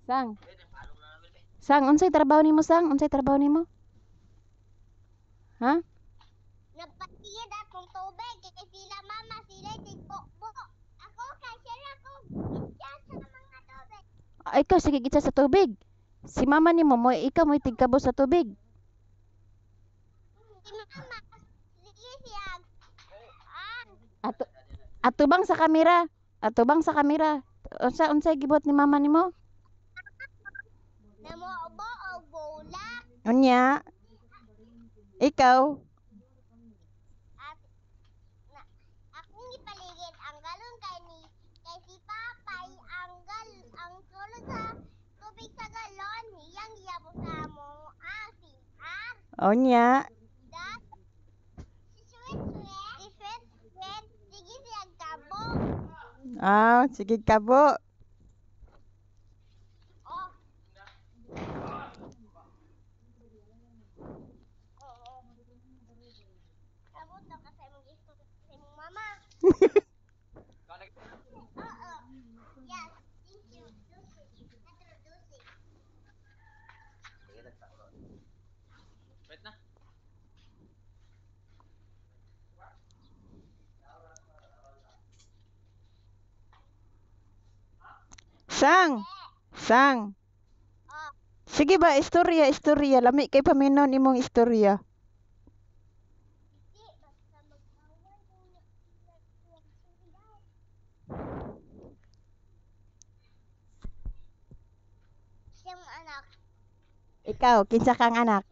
Sang. Sang, unsay trabaho nimo sang? Unsay trabaho nimo? Ha? Nagpatiyad akong tubig kay sila mama sila tigbok-bok. Ako kay sila ko itya sa mga tubig. Ay, ikaw sige gitsa sa tubig. Si mama nimo mo ikaw mo tigkabo sa tubig. Si mama sige siya. Ato atubang sa kamera. Atubang sa kamera. Unsay gibuhat ni mama nimo? Namuobo og bola. Unya. Ikaw. At na, akong ipaligid ang galon kay si Papay ang sulod sa tubig sa galon hiyang iyabo sa mo si Unya. dat si sweet sige siya kabo. Ah, sige kabo. Oh. Oo. Sabot na kasi mong gusto sa imong mama. Oo. Yes, thank you. Lucy. Introducing. Wait na. Sang. Sang. Oh, Sige ba istorya lami kay paminon imong istorya. di basta mag-away yung sundan. Siyang anak. Ikaw kinsa kang anak?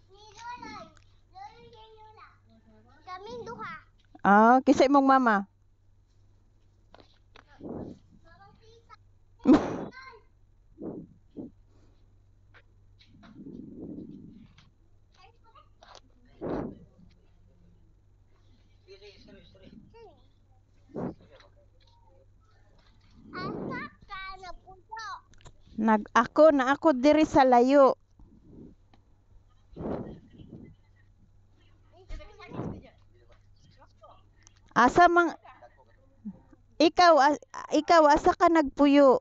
Ni Loloy. Loloy kay Lola. Kaming duha. Ah, kinsa imong mama? Mamang tita. Asa ka na puso? Na ako diri sa layo. Asa mang ikaw asa ka nagpuyo?